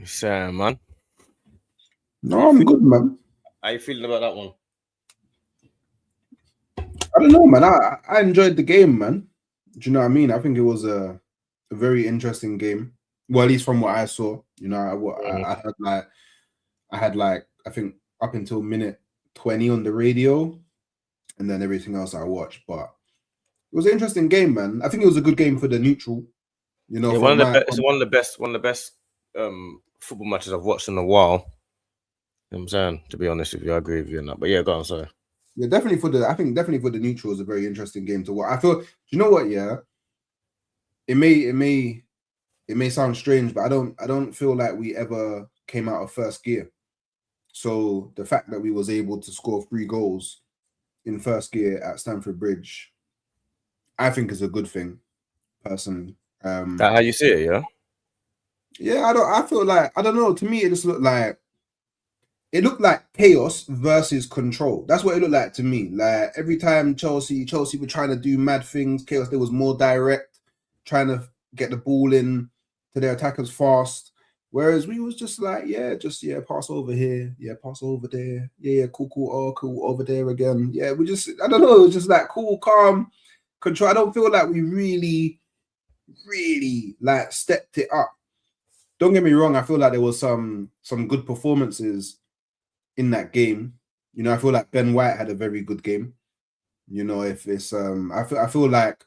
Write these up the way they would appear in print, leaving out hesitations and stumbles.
Sam, man. No, I'm good, man. How you feeling about that one? I don't know, man. I enjoyed the game, man. Do you know what I mean? I think it was a very interesting game. Well, at least from what I saw. You know, I had like I think up until minute 20 on the radio, and then everything else I watched. But it was an interesting game, man. I think it was a good game for the neutral. You know, Yeah, one of the best football matches I've watched in a while. You know what I'm saying? To be honest with you, I agree with you on that. But yeah, go on, sorry. Yeah, definitely for the neutral is a very interesting game to watch. I feel, you know what? Yeah, it may sound strange, but I don't feel like we ever came out of first gear. So the fact that we was able to score 3 goals in first gear at Stamford Bridge, I think is a good thing, personally. That how you see it, yeah? Yeah, I feel like, I don't know. To me, it just looked like chaos versus control. That's what it looked like to me. Like every time Chelsea were trying to do mad things, chaos, there was more direct, trying to get the ball in to their attackers fast. Whereas we was just like, pass over here, pass over there, cool, over there again. Yeah, I don't know, it was just like cool, calm, control. I don't feel like we really like stepped it up. Don't get me wrong, I feel like there was some good performances in that game. You know, I feel like Ben White had a very good game. You know, if it's I feel like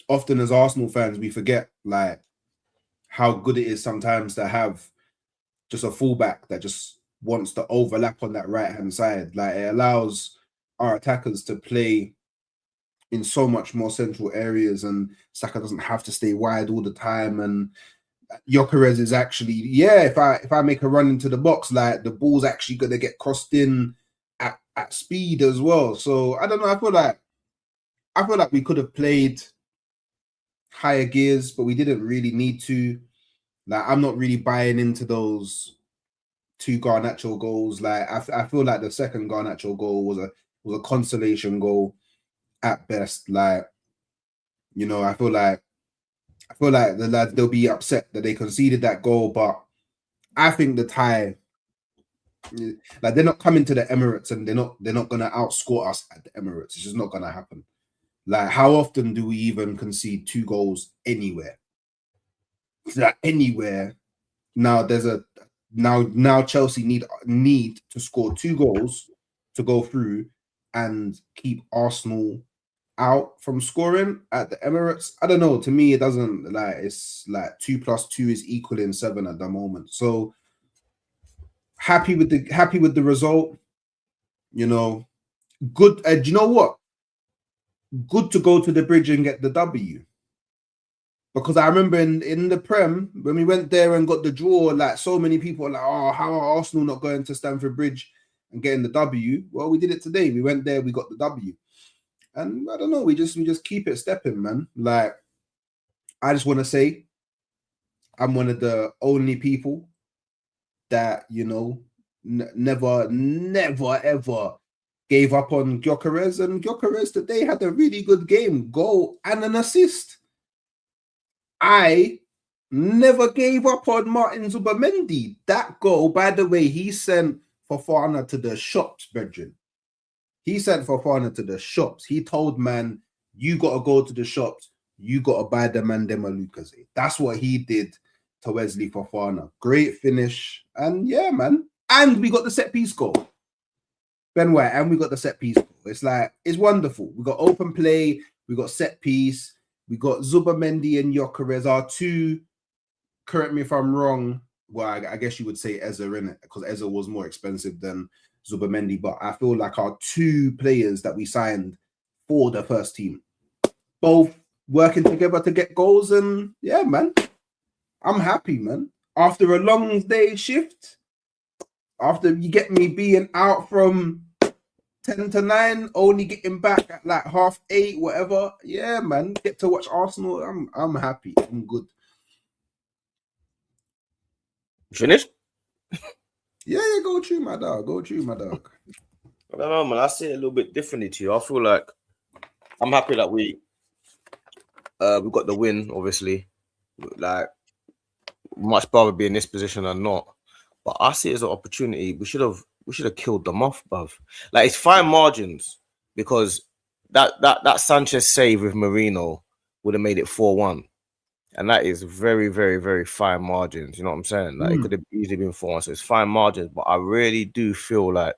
often as Arsenal fans we forget like how good it is sometimes to have just a fullback that just wants to overlap on that right hand side. Like it allows our attackers to play in so much more central areas, and Saka doesn't have to stay wide all the time. And Gyökeres is actually, if I make a run into the box, like the ball's actually gonna get crossed in at speed as well. So I don't know. I feel like we could have played higher gears, but we didn't really need to. Like I'm not really buying into those 2 Garnacho goals. Like I feel like the second Garnacho goal was a consolation goal at best. Like, you know, I feel like the lads, they'll be upset that they conceded that goal, but I think the tie, like they're not coming to the Emirates and they're not gonna outscore us at the Emirates. It's just not gonna happen. Like, how often do we even concede 2 goals anywhere? Like anywhere. Now there's now Chelsea need to score 2 goals to go through and keep Arsenal out from scoring at the Emirates. I don't know. To me, it doesn't, like, it's like 2 + 2 is equaling 7 at the moment. So happy with the result. You know, good. Do you know what? Good to go to the Bridge and get the W. Because I remember in the Prem, when we went there and got the draw, like so many people were like, oh, how are Arsenal not going to Stamford Bridge and getting the W? Well, we did it today. We went there, we got the W. And I don't know, we just keep it stepping, man. Like, I just want to say, I'm one of the only people that, you know, never ever gave up on Gyökeres. And Gyökeres today had a really good game, goal and an assist. I never gave up on Martin Zubimendi. That goal, by the way, he sent Fofana to the shops, brethren. He sent Fofana to the shops. He told man, you got to go to the shops. You got to buy the man Dema Lucas. That's what he did to Wesley Fofana. Great finish. And yeah, man. And we got the set piece goal. Ben White, and we got the set piece goal. It's like, it's wonderful. We got open play. We got set piece. We got Zubimendi and Gyökeres, our 2, correct me if I'm wrong. Well, I guess you would say Eze in it, because Eze was more expensive than Zubimendi, but I feel like our 2 players that we signed for the first team, both working together to get goals. And yeah, man, I'm happy, man. After a long day shift, after you get me being out from 10 to 9, only getting back at like 8:30, whatever. Yeah, man, get to watch Arsenal. I'm happy. I'm good. Finished? Yeah, go through, my dog. Go through, my dog. I don't know, man. I see it a little bit differently to you. I feel like I'm happy that we got the win, obviously. Like, much rather be in this position than not. But I see it as an opportunity. We should have killed them off, bruv. Like, it's fine margins because that Sanchez save with Marino would have made it 4-1. And that is very, very, very fine margins. You know what I'm saying? Like, it could have easily been 4-1. So it's fine margins. But I really do feel like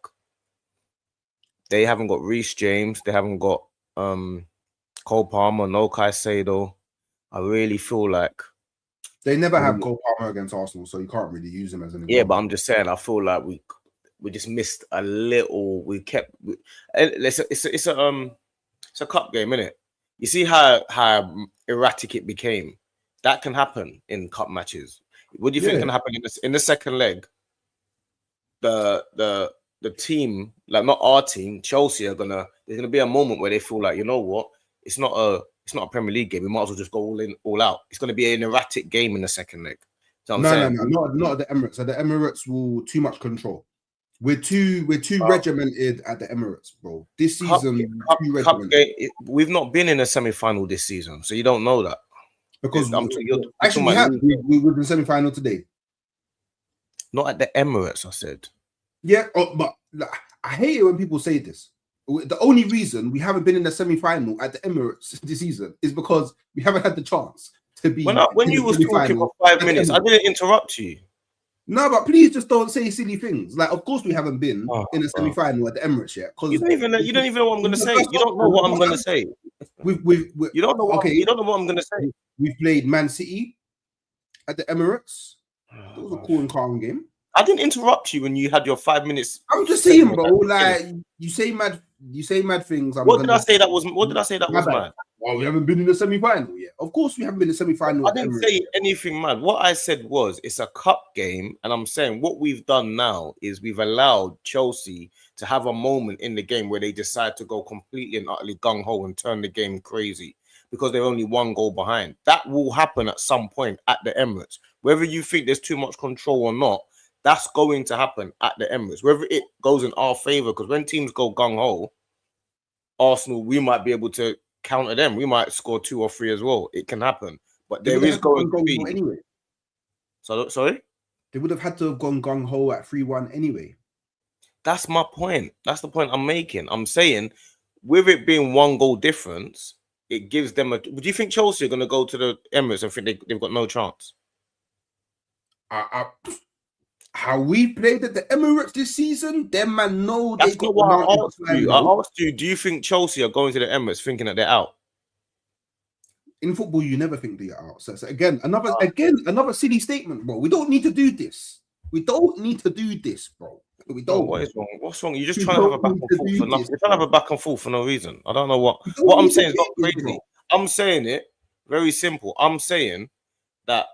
they haven't got Reece James. They haven't got Cole Palmer, no Caicedo. I really feel like they never have Cole Palmer against Arsenal, so you can't really use him as an example. Yeah, but I'm just saying, I feel like we just missed a little. We kept it's a cup game, isn't it? You see how erratic it became. That can happen in cup matches. What do you think can happen in the second leg? The team, like not our team, Chelsea there's gonna be a moment where they feel like, you know what, it's not a Premier League game. We might as well just go all in, all out. It's gonna be an erratic game in the second leg. No, not at the Emirates. At the Emirates, will too much control. We're too regimented at the Emirates, bro. This season, cup game, we've not been in a semi-final this season, so you don't know that. Because actually, we're in the semi-final today. Not at the Emirates, I said. Yeah, but I hate it when people say this. The only reason we haven't been in the semi-final at the Emirates this season is because we haven't had the chance to be. When you was talking for 5 minutes, I didn't interrupt you. No, but please just don't say silly things. Like, of course, we haven't been in a semi-final at the Emirates yet. Because you don't even know what I'm going to say. You don't know what I'm going to say. You don't know what. You don't know what I'm going to say. We played Man City at the Emirates. It was a cool and calm game. I didn't interrupt you when you had your 5 minutes. I'm just saying, bro. Like, you say mad things. What did I say that was mad? Well, we haven't been in the semi-final yet. Of course, we haven't been in the semi-final. I didn't say anything mad. What I said was it's a cup game, and I'm saying what we've done now is we've allowed Chelsea to have a moment in the game where they decide to go completely and utterly gung-ho and turn the game crazy because they're only 1 goal behind. That will happen at some point at the Emirates. Whether you think there's too much control or not, that's going to happen at the Emirates. Whether it goes in our favor, because when teams go gung-ho, Arsenal, we might be able to counter them. We might score 2 or 3 as well. It can happen. But there is going to be... Anyway. So, sorry? They would have had to have gone gung-ho at 3-1 anyway. That's my point. That's the point I'm making. I'm saying, with it being 1 goal difference, it gives them a... Do you think Chelsea are going to go to the Emirates and think they've got no chance? How we played at the Emirates this season, them man know they got what I asked you. I asked you, do you think Chelsea are going to the Emirates thinking that they're out? In football, you never think they're out. So again, another silly statement, bro. We don't need to do this. We don't need to do this, bro. We don't. Oh, what is wrong? What's wrong? You're just trying to have a back and forth for nothing. You're trying to have a back and forth for no reason. I don't know what I'm saying is not crazy. I'm saying it very simple. I'm saying that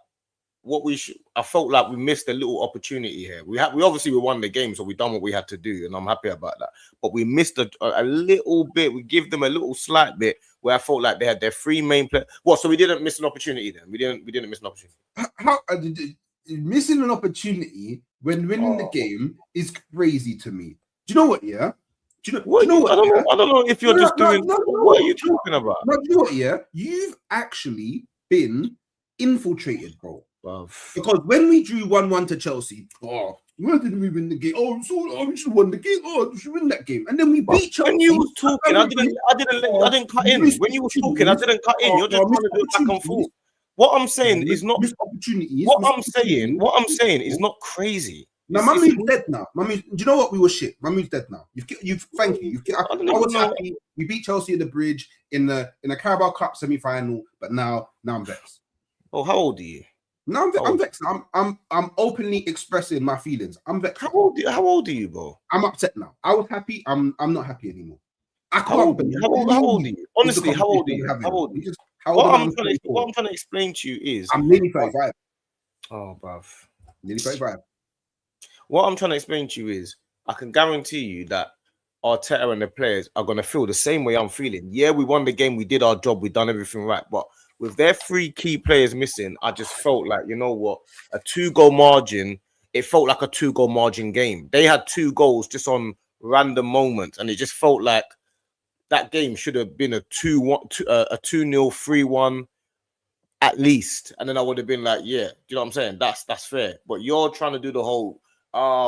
I felt like we missed a little opportunity here. We obviously won the game, so we done what we had to do, and I'm happy about that. But we missed a little bit. We give them a little slight bit where I felt like they had their 3 main players. What? So we didn't miss an opportunity then? We didn't miss an opportunity. How missing an opportunity when winning the game is crazy to me. Do you know what? Yeah. Do you know what? I don't know if you're just doing. What are you talking about? No, do you know what? Yeah, you've actually been infiltrated, bro. Because when we drew 1-1 to Chelsea, why didn't we win the game? We should have won the game. We should win that game. And then we beat Chelsea. When you was talking, I didn't cut in. When you were talking, I didn't cut in. You're just trying to do back and forth. What I'm saying is not opportunities. What I'm saying is not crazy. Now, Mamu's dead now. Mamu, do you know what? We were shit. Mamu's dead now. Thank you. I was happy. We beat Chelsea at the Bridge in the Carabao Cup semi-final, but now I'm vexed. Oh, how old are you? No, I'm vexed. I'm openly expressing my feelings. I'm vexed. How old are you, bro? I'm upset now. I was happy. I'm not happy anymore. How old are you? Honestly, how old are you? What I'm trying to explain to you is I'm nearly 35. Oh, bruv. Nearly 35. What I'm trying to explain to you is I can guarantee you that Arteta and the players are going to feel the same way I'm feeling. Yeah, we won the game. We did our job. We done everything right. But with their 3 key players missing, I just felt like, you know what, a 2-goal margin, it felt like a 2-goal margin game. They had 2 goals just on random moments, and it just felt like that game should have been a 2-1, a 2-0, 3-1. at least. And then I would have been like, yeah, do you know what I'm saying? That's fair. But you're trying to do the whole,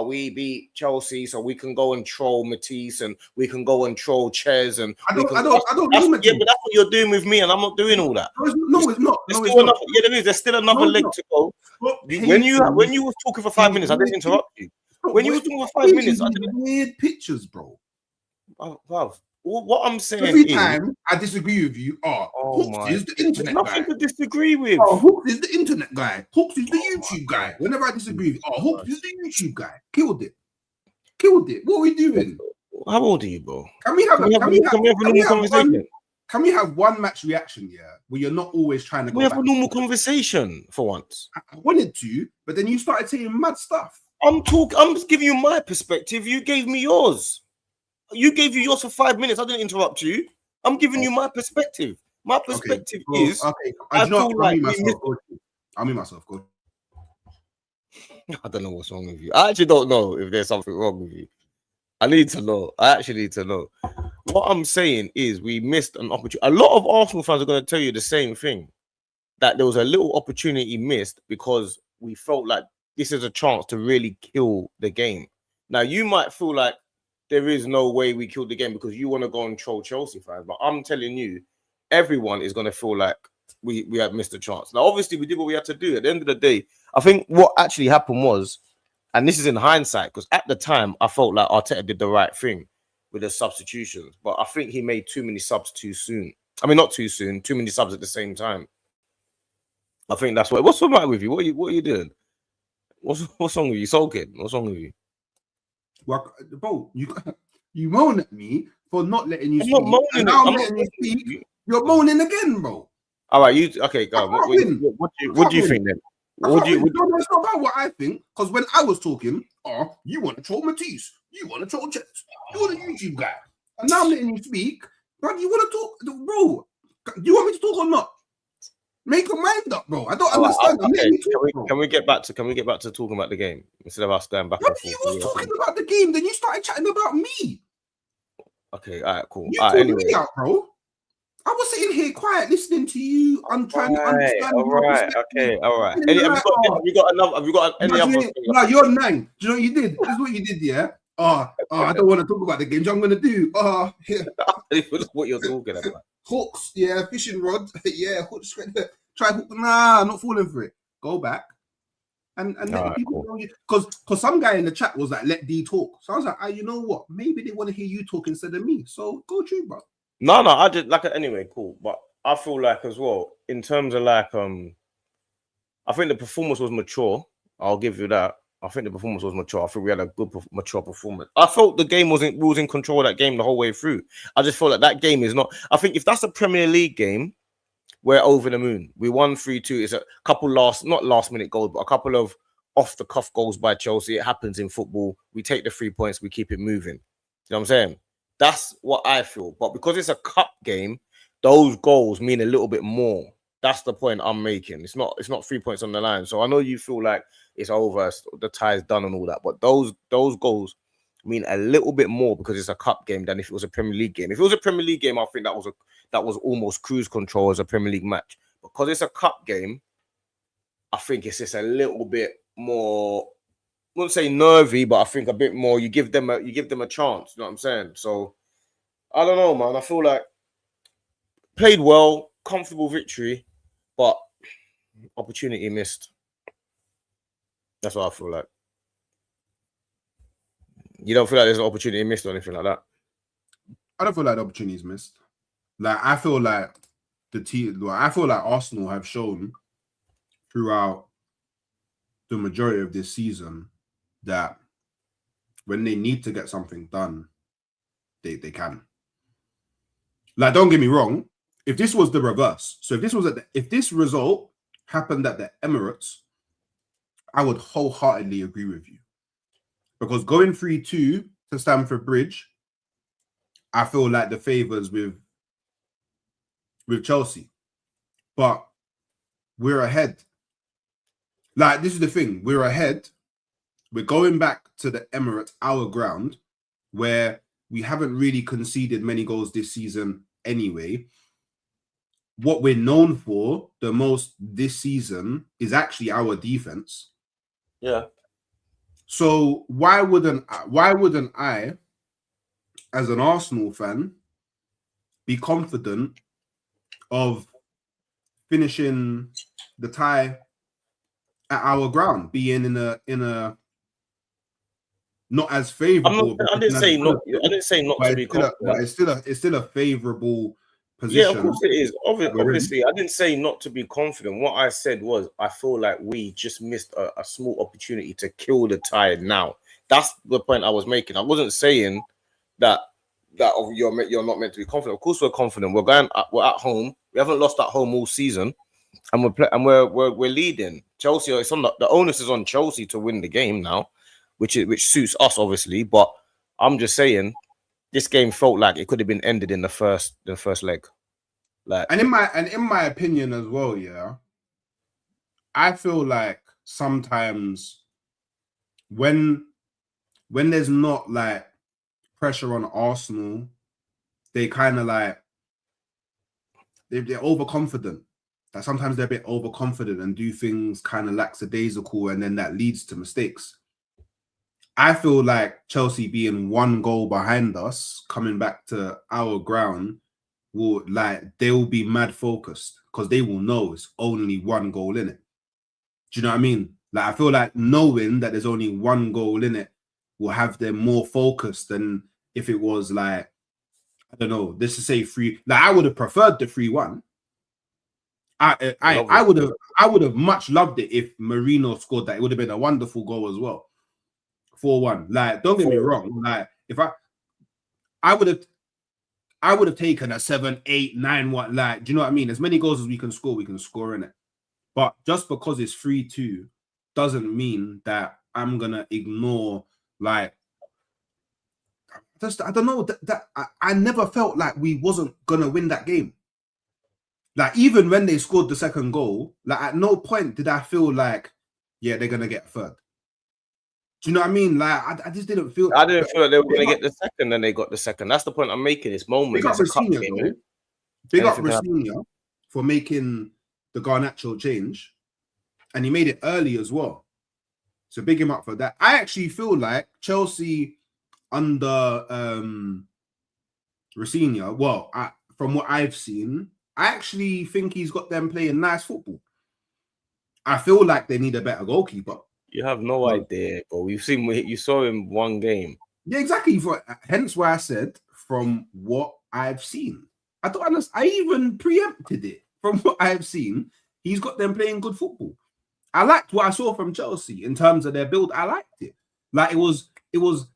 we beat Chelsea, so we can go and troll Matisse and we can go and troll Ches and I we don't can. know Yeah, Matisse. but that's what you're doing with me, and I'm not doing all that. No, it's not. There's No, still it's another, not. yeah, there is. There's still another No, it's leg not. to go. Stop When you painting was talking for 5 minutes, I didn't interrupt you. When you was talking for 5 minutes, I didn't. Weird pictures, bro. Wow. What I'm saying Every is, time I disagree with you, Hooks is the internet nothing guy. to disagree with. Hooks is the internet guy. Hooks is the YouTube guy. Whenever I disagree with you, Hooks is the YouTube guy. Killed it. What are we doing? How old are you, bro? Can we have a normal conversation? Can we have one match reaction, where you're not always trying to go we have back a normal conversation for once? I wanted to, but then you started saying mad stuff. I'm just giving you my perspective. You gave me yours. You gave you yours for 5 minutes. I didn't interrupt you. I'm giving you my perspective. My perspective is I feel like I'll mute myself. Go. I don't know what's wrong with you. I actually don't know if there's something wrong with you. I need to know. I actually need to know. What I'm saying is we missed an opportunity. A lot of Arsenal fans are going to tell you the same thing, that there was a little opportunity missed because we felt like this is a chance to really kill the game. Now, you might feel like there is no way we killed the game because you want to go and troll Chelsea fans, but I'm telling you, everyone is going to feel like we had missed a chance. Now, obviously, we did what we had to do. At the end of the day, I think what actually happened was, and this is in hindsight, because at the time, I felt like Arteta did the right thing with the substitutions, but I think he made too many subs too soon. I mean, not too soon, too many subs at the same time. I think that's what's the matter with you? What are you doing? What's wrong with you? Sulking? What's wrong with you? Well, bro, you moan at me for not letting you speak. I'm not moaning. I'm letting you speak. You're moaning again, bro. All right, okay, go. What do you think then? No, it's not about what I think. Because when I was talking, you want to troll Matisse, you want to troll Ches, you're the YouTube guy, and now I'm letting you speak. But you want to talk, bro? You want me to talk or not? Make your mind up, bro. I don't understand. Can we get back to talking about the game instead of us going back and forth? You was talking about the game, then you started chatting about me. Okay, all right, cool. You called me out, bro. I was sitting here quiet, listening to you. I'm trying to understand. All right. Have you got any other? No, you're 9. Do you know what you did? This is what you did, yeah. I don't want to talk about the game. I'm gonna do. What you're talking about? Hooks, fishing rod, hooks. Try hook. Nah, I'm not falling for it. Go back and let people know you. Because some guy in the chat was like, "Let D talk." So I was like, you know what? Maybe they want to hear you talk instead of me. So go through, bro. No, I did anyway, cool. But I feel like as well, in terms of I think the performance was mature. I'll give you that. I think the performance was mature. I think we had a good, mature performance. I felt the game we was in control of that game the whole way through. I just feel like that game is not. I think if that's a Premier League game, we're over the moon. We won 3-2. It's a couple not last minute goals, but a couple of off the cuff goals by Chelsea. It happens in football. We take the 3 points. We keep it moving. You know what I'm saying? That's what I feel. But because it's a cup game, those goals mean a little bit more. That's the point I'm making. It's not 3 points on the line. So I know you feel like it's over, the tie's done and all that. But those goals mean a little bit more because it's a cup game than if it was a Premier League game. If it was a Premier League game, I think that was almost cruise control as a Premier League match. Because it's a cup game, I think it's just a little bit more. I wouldn't say nervy, but I think a bit more. You give them a chance. You know what I'm saying? So I don't know, man. I feel like played well, comfortable victory, but opportunity missed. That's what I feel like. You don't feel like there's an opportunity missed or anything like that? I don't feel like the opportunity is missed. Like I feel like Arsenal have shown throughout the majority of this season that when they need to get something done, they can. Like, don't get me wrong. If this was the reverse, so if this result happened at the Emirates, I would wholeheartedly agree with you. Because going 3-2 to Stamford Bridge, I feel like the favours with Chelsea. But we're ahead. Like, this is the thing. We're ahead. We're going back to the Emirates, our ground, where we haven't really conceded many goals this season anyway. what we're known for the most this season is actually our defense. Yeah. So why wouldn't I, as an Arsenal fan, be confident of finishing the tie at our ground, being in a not as favorable? I didn't say not. I didn't say not to be confident. But it's still a favorable position. Yeah, of course it is. Obviously, I didn't say not to be confident. What I said was, I feel like we just missed a small opportunity to kill the tie now. That's the point I was making. I wasn't saying that you're not meant to be confident. Of course, we're confident. We're at home. We haven't lost at home all season, and we're leading. Chelsea. It's on the onus is on Chelsea to win the game now, which suits us obviously. But I'm just saying, this game felt like it could have been ended in the first leg. Like, and in my opinion as well, yeah, I feel like sometimes when there's not like pressure on Arsenal, they kind of like they're overconfident. Like sometimes they're a bit overconfident and do things kind of lackadaisical, and then that leads to mistakes. I feel like Chelsea being 1 goal behind us, coming back to our ground, they'll be mad focused because they will know it's only 1 goal in it. Do you know what I mean? Like, I feel like knowing that there's only 1 goal in it will have them more focused than if it was like, I don't know, this is say 3. Like, I would have preferred the 3-1. I would have much loved it if Marino scored that. It would have been a wonderful goal as well. 4-1. Like, don't get me wrong. Like, if I would have taken a 7, 8, 9-1. Like, do you know what I mean? As many goals as we can score in it. But just because it's 3-2 doesn't mean that I'm gonna ignore, like, I don't know, that I never felt like we wasn't gonna win that game. Like, even when they scored the second goal, like, at no point did I feel like, yeah, they're gonna get a third. Do you know what I mean? Like, I just didn't feel. I didn't feel like they were going to get the second, and they got the second. That's the point I'm making. This moment. Big up Rafinha, Big up Rafinha for making the Garnacho change, and he made it early as well. So big him up for that. I actually feel like Chelsea under Rafinha, well, from what I've seen, I actually think he's got them playing nice football. I feel like they need a better goalkeeper. You have no idea, but you saw him 1 game. Yeah, exactly. Hence why I said from what I've seen. I don't understand. I even preempted it. From what I've seen, he's got them playing good football. I liked what I saw from Chelsea in terms of their build. I liked it. Like, it was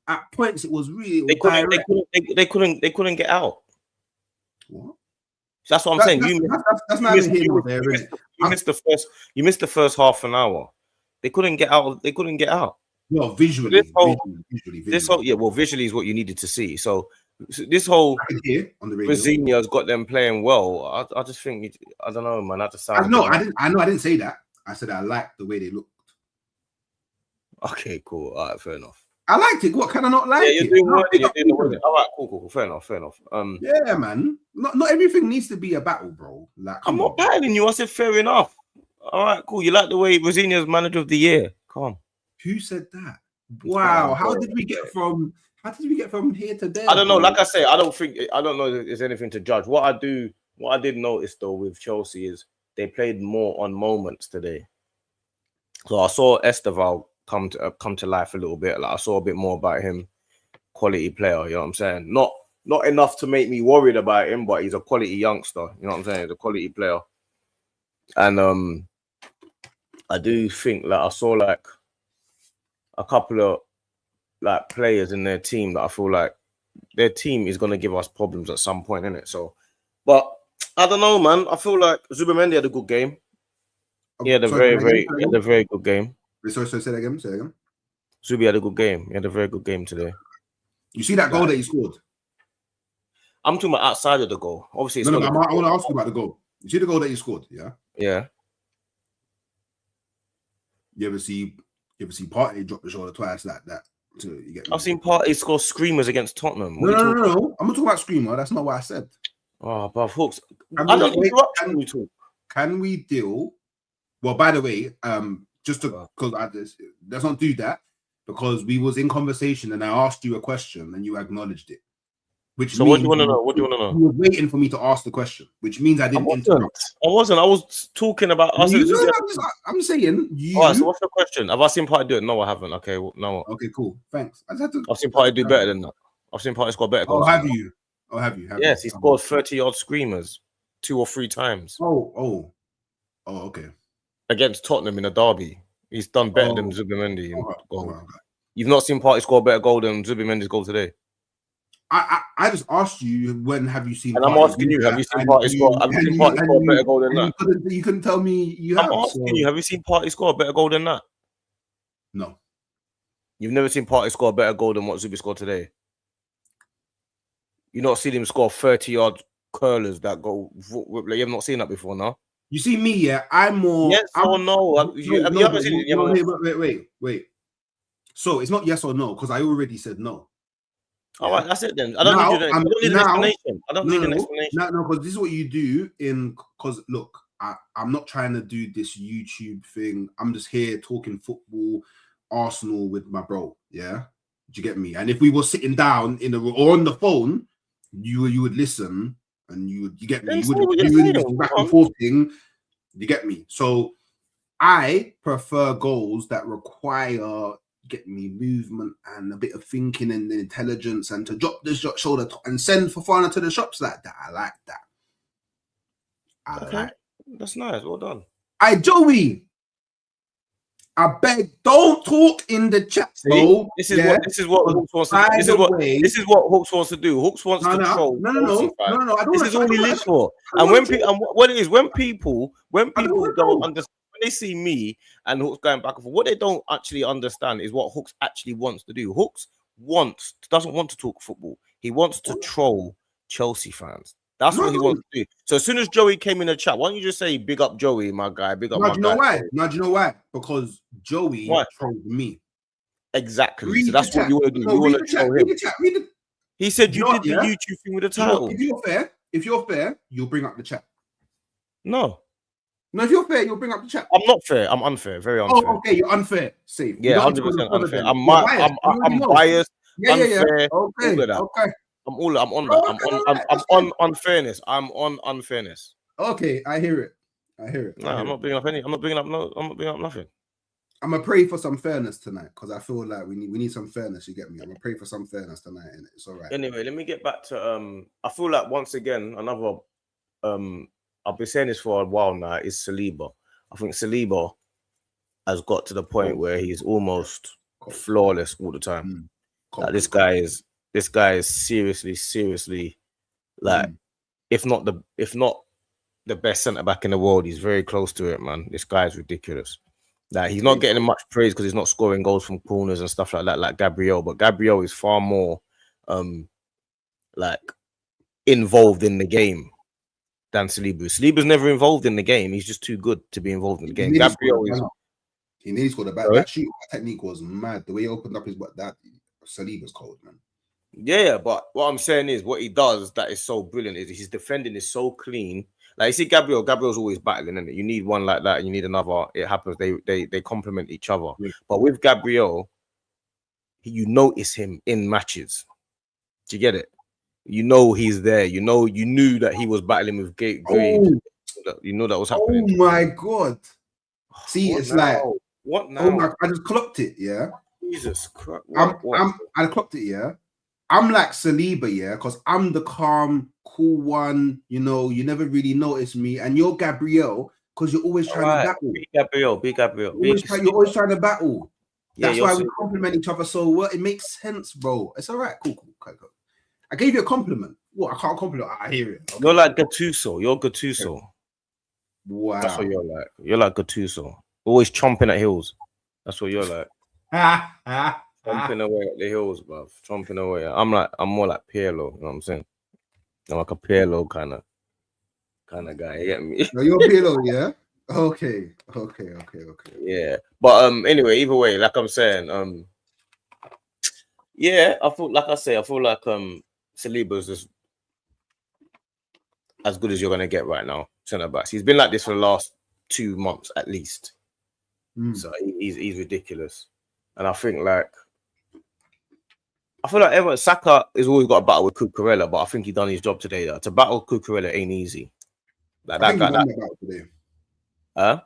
at points. It was really. They couldn't get out. What? That's what I'm saying. That's not even here or there. You missed the first half an hour. They couldn't get out. They couldn't get out. Well, visually. Visually is what you needed to see. So this whole Rafinha has got them playing well. I just think, I don't know, man. I didn't say that. I said I liked the way they looked. Okay, cool. All right, fair enough. I liked it. What can I not like? Yeah, you're doing well. All right, cool. Fair enough. Yeah, man. Not everything needs to be a battle, bro. Like, I'm not battling you. I said fair enough. All right, cool. You like the way Rafinha's manager of the year? Come on. Who said that? Wow. How did we get from here to there? I don't know. Like I say, I don't know if there's anything to judge. What I did notice though with Chelsea is they played more on moments today. So I saw Esteval come to life a little bit. Like, I saw a bit more about him. Quality player, you know what I'm saying? Not enough to make me worried about him, but he's a quality youngster. You know what I'm saying? He's a quality player. And I do think like I saw like a couple of like players in their team that I feel like their team is gonna give us problems at some point, innit? So, but I don't know, man. I feel like Zubamendi had a good game. He had a very good game. Sorry, say that again. Zubi had a good game. He had a very good game today. You see that goal that he scored? I'm talking about outside of the goal. Obviously, I want to ask you about the goal. You see the goal that he scored? Yeah. Yeah. You ever see Partey drop the shoulder twice like that? I've seen Partey score screamers against Tottenham. No. I'm not talking about screamer. That's not what I said. Oh, but Hooks, Can I we, don't wait, interrupt you when you talk. can we deal? Well, by the way, just to because let's not do that because we was in conversation and I asked you a question and you acknowledged it, which So means what do you want to know? What do you want to know? you were waiting for me to ask the question, which means I didn't interrupt. I wasn't. I was talking about us. I'm saying you. All right. So what's the question? Have I seen Party do it? No, I haven't. Okay. Well, no. Okay, cool. Thanks. I just had to. I've seen Party do better than that. I've seen Party score better Oh, goals. have you? Oh, have you? Yes, he scored 30-yard screamers 2 or 3 times. Oh, okay. Against Tottenham in a derby. He's done better than Zubimendi in goal. Okay. You've not seen Party score a better goal than Zubimendi's goal today. I just asked you when have you seen? And I'm asking you, have you seen Party score? Have you seen Party score a better goal than that? You couldn't tell me you have. I'm asking you, have you seen Party score a better goal than that? No. You've never seen Party score a better goal than what Zubi scored today. You've not seen him score 30-yard curlers that go. You have not seen that before, no? You see me, yeah. I'm more. Yes or no? You haven't seen it. Wait. So it's not yes or no because I already said no. All right, that's it then. I don't need an explanation. I don't need an explanation. No, because this is what you do because look, I'm not trying to do this YouTube thing. I'm just here talking football, Arsenal with my bro. Yeah, do you get me? And if we were sitting down in the or on the phone, you would listen and you get me. You would do this back and forth thing. You get me? So I prefer goals that require get me movement and a bit of thinking and intelligence and to drop the shoulder and send Fofana to the shops like that. I like that. That's nice. Well done. Joey, I beg, don't talk in the chat. See, this is what Hooks wants to do. This is what Hooks wants to do. Hooks wants to troll. No. This is all he lives for. And what it is when people don't understand. They see me and Hooks going back and forth. What they don't actually understand is what Hooks actually wants to do. Hooks doesn't want to talk football. He wants to troll Chelsea fans. That's what he wants to do. So as soon as Joey came in the chat, why don't you just say big up Joey, my guy? Big up my guy. Do you know why? Because Joey trolled me. Exactly. So that's what you want to do. You want to troll him. He said you did the YouTube thing with the title. If you're fair, you'll bring up the chat. No, if you're fair, you'll bring up the chat. I'm not fair. I'm unfair. Very unfair. Oh, okay, you're unfair. Safe. Yeah, 100% unfair. I'm biased. Unfair. Okay. I'm on that. I'm on unfairness. I'm on unfairness. Okay, I hear it. No, I'm not bringing up any. I'm not bringing up nothing. I'm gonna pray for some fairness tonight because I feel like we need some fairness. You get me? I'm gonna pray for some fairness tonight, and it's all right. Anyway, let me get back to I feel like once again another I've been saying this for a while now. Is Saliba? I think Saliba has got to the point where he's almost flawless all the time. Like this guy is seriously like if not the best centre back in the world, he's very close to it, man. This guy is ridiculous. Like he's not getting much praise because he's not scoring goals from corners and stuff like that, like Gabriel. But Gabriel is far more like involved in the game than Saliba. Saliba's never involved in the game. He's just too good to be involved in the game. Gabriel is. He nearly scored a back. That shoot technique was mad. The way he opened up his butt, that Saliba's cold, man. Yeah, but what I'm saying is what he does that is so brilliant is his defending is so clean. Like you see Gabriel's always battling, isn't it? You need one like that and you need another. It happens. They complement each other. Yeah. But with Gabriel, you notice him in matches. Do you get it? You know he's there. You knew that he was battling with Graves. You know that was happening. Oh my God. See, it's like what now? Oh my, I just clocked it, yeah. Jesus Christ. I clocked it, yeah. I'm like Saliba, yeah, because I'm the calm, cool one. You know, you never really notice me, and you're Gabriel because you're always trying to battle. Big Gabriel. You're always trying to battle. That's why we compliment each other so well. It makes sense, bro. It's all right. Cool. I gave you a compliment. What? I can't compliment. I hear it. Okay. You're like Gattuso. You're Gattuso. Wow. That's what you're like. You're like Gattuso. Always chomping at heels. That's what you're like. Chomping away at the hills, bruv. Chomping away. I'm more like Pirlo, you know what I'm saying? I'm like a Pirlo kind of guy. You get me? No, you're Pirlo, yeah? Okay. Yeah. But anyway, either way, like I'm saying, yeah, I feel like Saliba's just as good as you're going to get right now, centre backs. He's been like this for the last 2 months at least. So he's ridiculous. And I think like, I feel like Everton Saka has always got a battle with Cucurella, but I think he done his job today. Though. To battle Cucurella ain't easy. Like I think he won that battle today. Huh?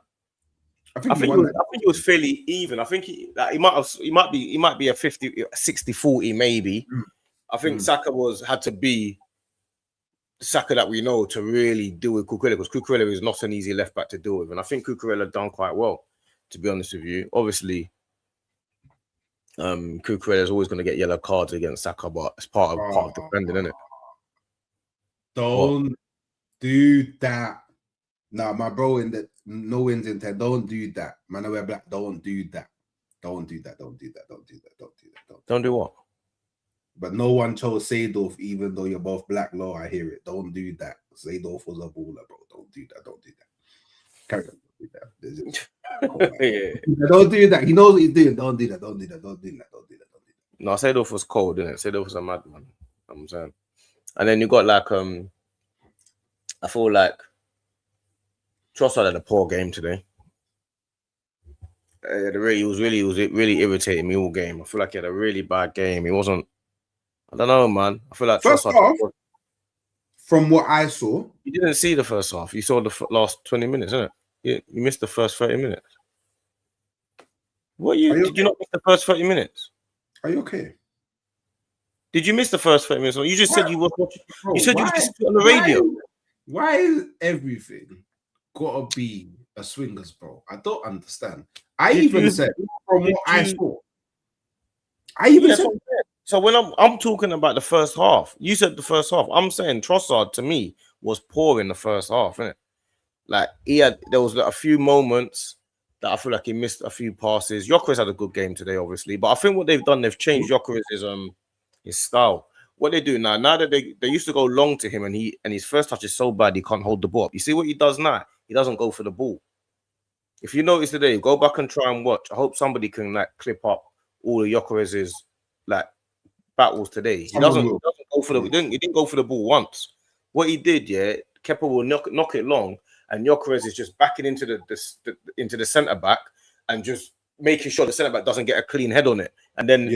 I think he was fairly even. I think he might be a 50, 60-40 maybe. I think Saka had to be the Saka that we know to really deal with Cucurella, because Cucurella is not an easy left back to deal with, and I think Cucurella done quite well, to be honest with you. Obviously, Cucurella is always going to get yellow cards against Saka, but it's part of defending, isn't it? Don't do that. Nah, my bro in the no wins in 10. Don't do that. Man, I wear black. Don't do that. Don't do that. Don't do that. Don't do that. Don't do that. Don't do what? But no one chose Seedorf, even though you're both black law. I hear it. Don't do that. Seedorf was a baller, bro. Don't do that. Don't do that. Carry on. Don't do that. Don't do that. He knows what he's doing. Don't do that. Don't do that. Don't do that. Don't do that. Don't do that. No, Seedorf was cold, didn't it? Seedorf was a madman. I'm saying. And then you got like I feel like Trossard had a poor game today. It was really irritating me all game. I feel like he had a really bad game. He wasn't. I don't know, man. I feel like first half, from what I saw, you didn't see the first half. You saw the last 20 minutes, isn't it? You missed the first 30 minutes. Did you not miss the first 30 minutes? Are you okay? Did you miss the first 30 minutes? You just said you were watching. You said you were just on the radio. Why is everything gotta be a swingers, bro? I don't understand. I even said from what I saw. I even said. So when I'm talking about the first half, you said the first half. I'm saying Trossard to me was poor in the first half, innit? Like there was like a few moments that I feel like he missed a few passes. Gyökeres had a good game today, obviously, but I think what they've done, they've changed Gyökeres' his style. What they do now that they used to go long to him, and his first touch is so bad he can't hold the ball up. You see what he does now? He doesn't go for the ball. If you notice today, go back and try and watch. I hope somebody can like clip up all of Gyökeres' like battles today. He doesn't go for the. He didn't go for the ball once. What he did, Kepa will knock it long, and Gyökeres is just backing into the centre back and just making sure the centre back doesn't get a clean head on it, and then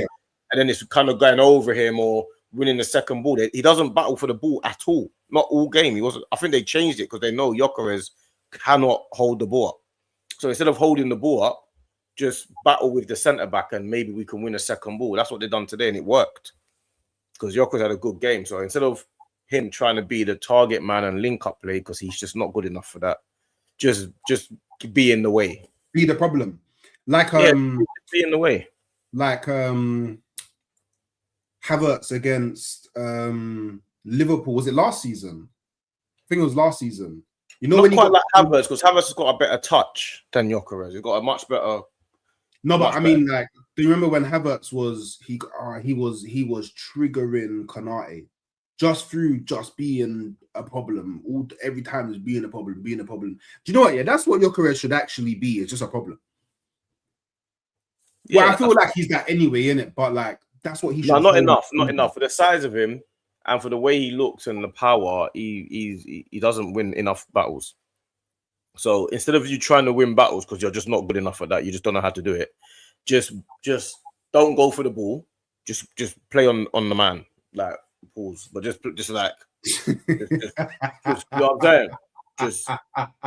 it's kind of going over him or winning the second ball. He doesn't battle for the ball at all. Not all game. He wasn't. I think they changed it because they know Gyökeres cannot hold the ball up. So instead of holding the ball up, just battle with the centre back and maybe we can win a second ball. That's what they've done today, and it worked because Gyökeres had a good game. So instead of him trying to be the target man and link up play, because he's just not good enough for that, just be in the way, be the problem, like be in the way, like Havertz against Liverpool. Was it last season? I think it was last season. You know, not when quite like Havertz, because Havertz has got a better touch than Gyökeres. He's got a much better. No, but I mean, like, do you remember when Havertz was he was triggering Konate just through just being a problem? Every time is being a problem. Do you know what? Yeah, that's what Gyökeres should actually be. It's just a problem. Yeah, well, I feel like he's that anyway, innit? But like, that's what he should. No, not enough for the size of him and for the way he looks and the power. He doesn't win enough battles. So instead of you trying to win battles because you're just not good enough at that, you just don't know how to do it. Just don't go for the ball. Just play on the man, like pause, but just like just, you know what I'm saying? Just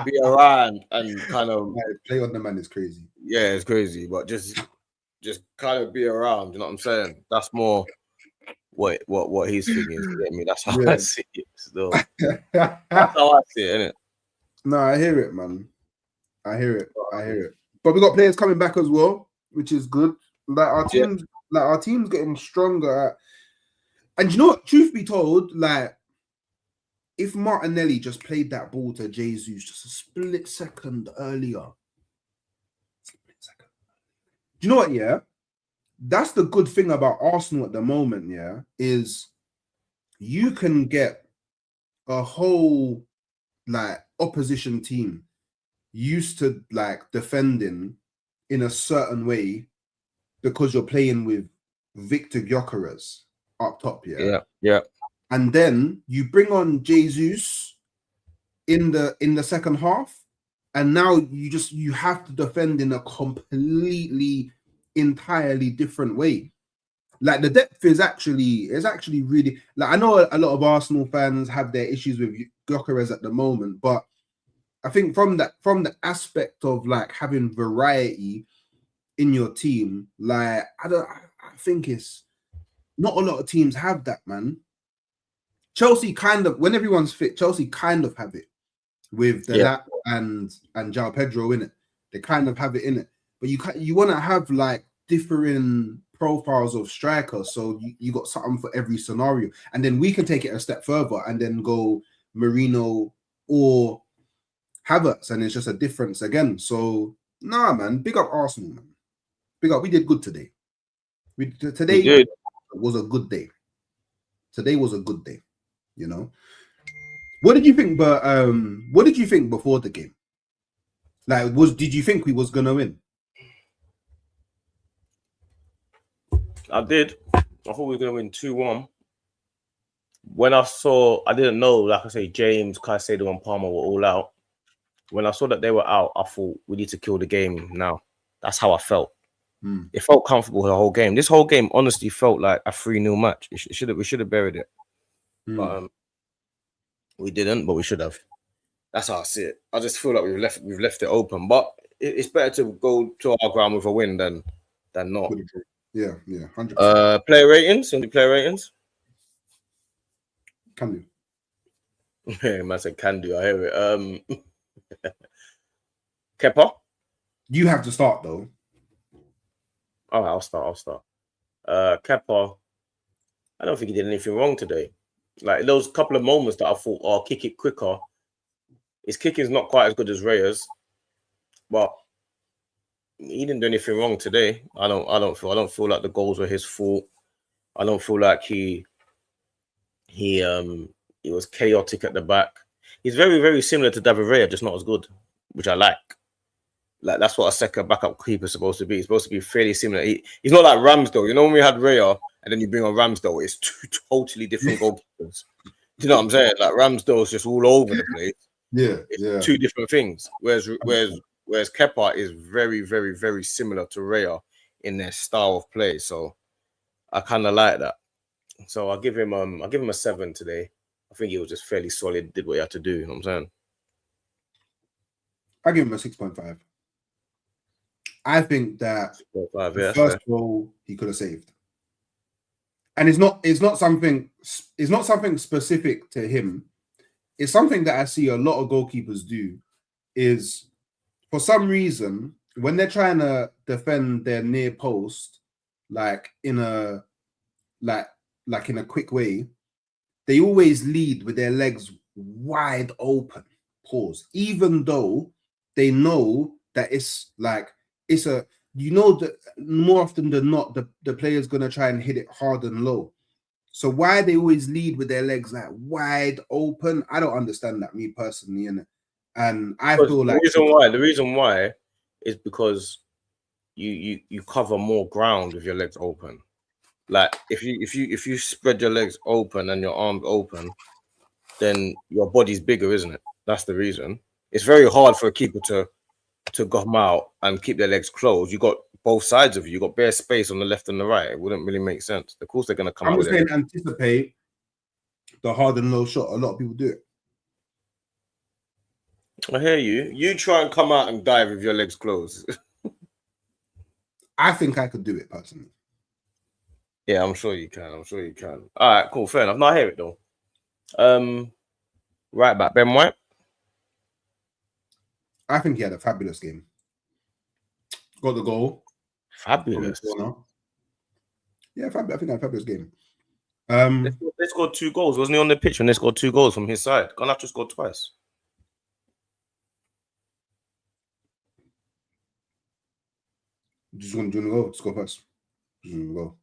be around and kind of play on the man is crazy. Yeah, it's crazy, but just kind of be around. You know what I'm saying? That's more what his thing is. You get me? That's how I see it. Still, that's how I see it, innit? No, I hear it, man. I hear it. But we got players coming back as well, which is good. Like our team's getting stronger. And you know what? Truth be told, like if Martinelli just played that ball to Jesus just a split second earlier. Do you know what? Yeah, that's the good thing about Arsenal at the moment. Yeah, is you can get a whole like opposition team used to like defending in a certain way because you're playing with Victor Gyökeres up top, yeah. Yeah. And then you bring on Jesus in the second half, and now you have to defend in a completely, entirely different way. Like the depth is actually really, like, I know a lot of Arsenal fans have their issues with Gyökeres at the moment, but I think from the aspect of like having variety in your team, like I think it's not a lot of teams have that, man. Chelsea kind of, when everyone's fit, Chelsea kind of have it with the lap and João Pedro in it. They kind of have it in it, but you want to have like different profiles of strikers, so you got something for every scenario, and then we can take it a step further and then go Marino or Havertz, and it's just a difference again. So nah, man, big up Arsenal, man. Big up. We did good today. Today was a good day. Today was a good day. You know. What did you think? But what did you think before the game? Like, did you think we was gonna win? I did. I thought we were gonna win 2-1. When I didn't know, like I say, James, Caicedo, and Palmer were all out. When I saw that they were out, I thought we need to kill the game now. That's how I felt. It felt comfortable the whole game. This whole game honestly felt like a 3-0 match. We should have buried it. But we didn't, but we should have. That's how I see it. I just feel like we've left it open. But it's better to go to our ground with a win than not. Yeah, 100%. Player ratings? Any player ratings? Can do. Yeah, man said can do. I hear it. Kepa? You have to start though. All right, I'll start. Kepa, I don't think he did anything wrong today. Like those couple of moments that I thought, I'll kick it quicker. His kicking is not quite as good as Raya's, but he didn't do anything wrong today. I don't feel like the goals were his fault. I don't feel like he was chaotic at the back. He's very, very similar to David Raya, just not as good, which I like. Like that's what a second backup keeper is supposed to be. He's supposed to be fairly similar. He's not like Ramsdale. You know when we had Raya and then you bring on Ramsdale, it's two totally different goalkeepers. Do you know what I'm saying? Like Ramsdale's just all over the place. It's two different things. Whereas Kepa is very, very, very similar to Raya in their style of play. So I kind of like that. So I'll give him a 7 today. I think he was just fairly solid, did what he had to do. You know what I'm saying? I give him a 6.5. I think that the first goal he could have saved, and it's not something specific to him. It's something that I see a lot of goalkeepers do. Is for some reason when they're trying to defend their near post, like in a quick way, they always lead with their legs wide open. Pause. Even though they know that it's that more often than not, the player's gonna try and hit it hard and low. So why they always lead with their legs like wide open, I don't understand that, me personally, and I feel like the reason why is because you cover more ground with your legs open. Like if you spread your legs open and your arms open, then your body's bigger, isn't it? That's the reason. It's very hard for a keeper to come out and keep their legs closed. You got both sides of you. You got bare space on the left and the right. It wouldn't really make sense. Of course, they're going to come out with it. Anticipate the hard and low shot. A lot of people do it. I hear you. You try and come out and dive with your legs closed. I think I could do it personally. Yeah, I'm sure you can. All right, cool. Fair enough. No, I hear it though. Right back, Ben White. I think he had a fabulous game. Got the goal. Fabulous. Yeah, I think he had a fabulous game. They scored 2 goals. Wasn't he on the pitch when they scored 2 goals from his side? Garnacho scored twice. Just want to go score first. Go.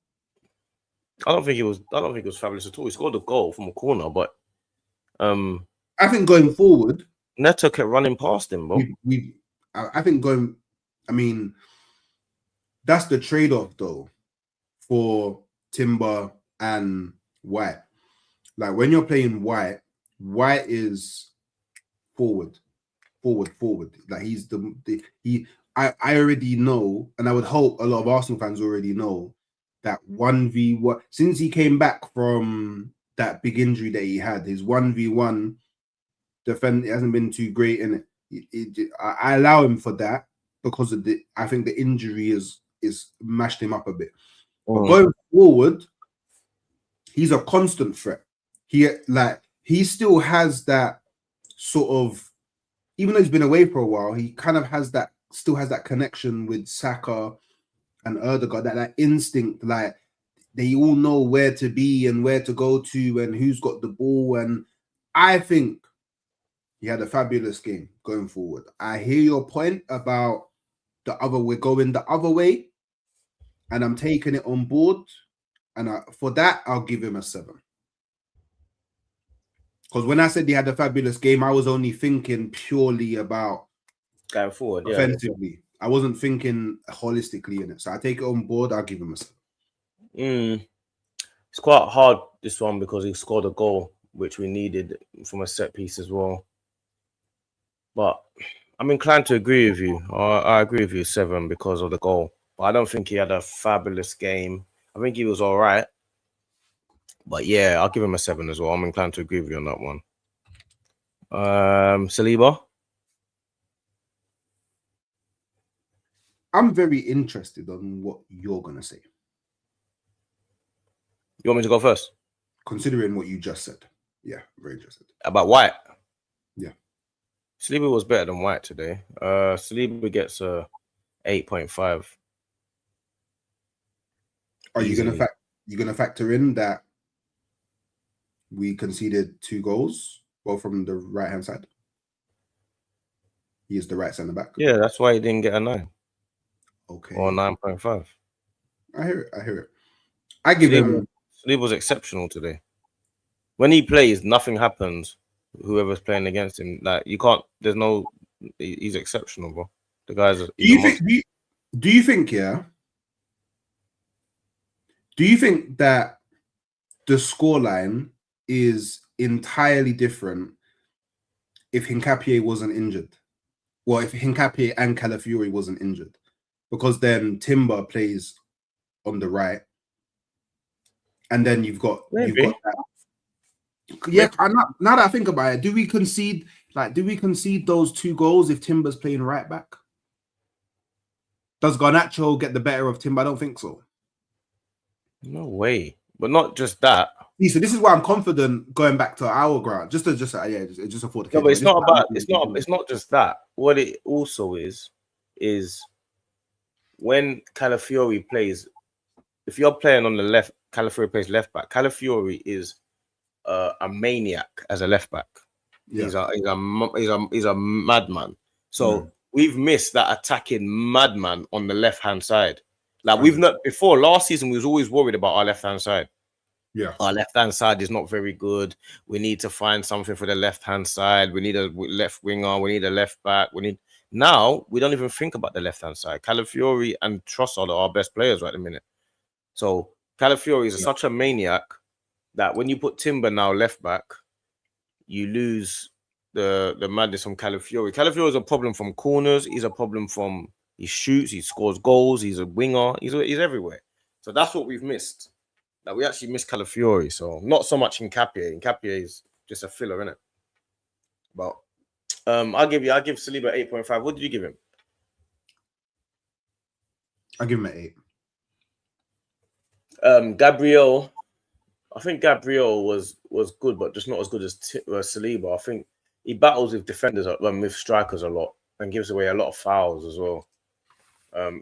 I don't think he was fabulous at all. He scored a goal from a corner, but I think going forward, Neto kept running past him, bro. I think that's the trade-off though for Timber and White. Like when you're playing White is forward. Like he's I already know, and I would hope a lot of Arsenal fans already know that 1v1 since he came back from that big injury that he had, his 1v1 defend hasn't been too great, and I allow him for that because of I think the injury is mashed him up a bit. But going forward, he's a constant threat. He still has that sort of, even though he's been away for a while, he kind of still has that connection with Saka and Erdegaard, that instinct, like they all know where to be and where to go to and who's got the ball. And I think he had a fabulous game going forward. I hear your point about we're going the other way, and I'm taking it on board. And for that, I'll give him a 7. Because when I said he had a fabulous game, I was only thinking purely about going forward, offensively. Yeah. I wasn't thinking holistically in it. So I take it on board. I'll give him a 7. It's quite hard, this one, because he scored a goal, which we needed from a set piece as well. But I'm inclined to agree with you. I agree with you, 7, because of the goal. But I don't think he had a fabulous game. I think he was all right. But yeah, I'll give him a 7 as well. I'm inclined to agree with you on that one. Saliba? I'm very interested on what you're going to say. You want me to go first? Considering what you just said. Yeah, very interested. About White? Yeah. Saliba was better than White today. Saliba gets a 8.5. Are you going to factor in that we conceded 2 goals, both from the right-hand side? He is the right centre-back. Yeah, that's why he didn't get a 9. Okay. Or 9.5. I hear it. I give him... Saliba was exceptional today. When he plays, nothing happens. Whoever's playing against him, like you can't. There's no. He's exceptional, bro. The guy's. Do you think? Yeah. Do you think that the scoreline is entirely different if Hincapié wasn't injured? Well, if Hincapié and Calafiori wasn't injured, because then Timber plays on the right, and then you've got that. Yeah, now that I think about it, do we concede those 2 goals if Timber's playing right back? Does Garnacho get the better of Timber? I don't think so. No way. But not just that. See, so this is why I'm confident going back to our ground. Just a thought. No, but it's not about. It's not just that. What it also is when Calafiori plays. If you're playing on the left, Calafiori plays left back. Calafiori is a maniac as a left back. Yeah. He's a madman. So we've missed that attacking madman on the left hand side. Like we've not before last season, we was always worried about our left hand side. Yeah, our left hand side is not very good. We need to find something for the left hand side. We need a left winger. We need a left back. Now we don't even think about the left hand side. Calafiori and Trossard are our best players right at the minute. So Calafiori is such a maniac that when you put Timber now left back, you lose the madness from Calafiori. Calafiori is a problem from corners. He's a problem from he shoots, he scores goals. He's a winger. He's everywhere. So that's what we've missed. That we actually missed Calafiori. So not so much Hincapié. Hincapié is just a filler, isn't it? But I'll give Saliba 8.5. What did you give him? I give him an 8. Gabriel. I think Gabriel was good, but just not as good as Saliba. I think he battles with defenders and with strikers a lot and gives away a lot of fouls as well.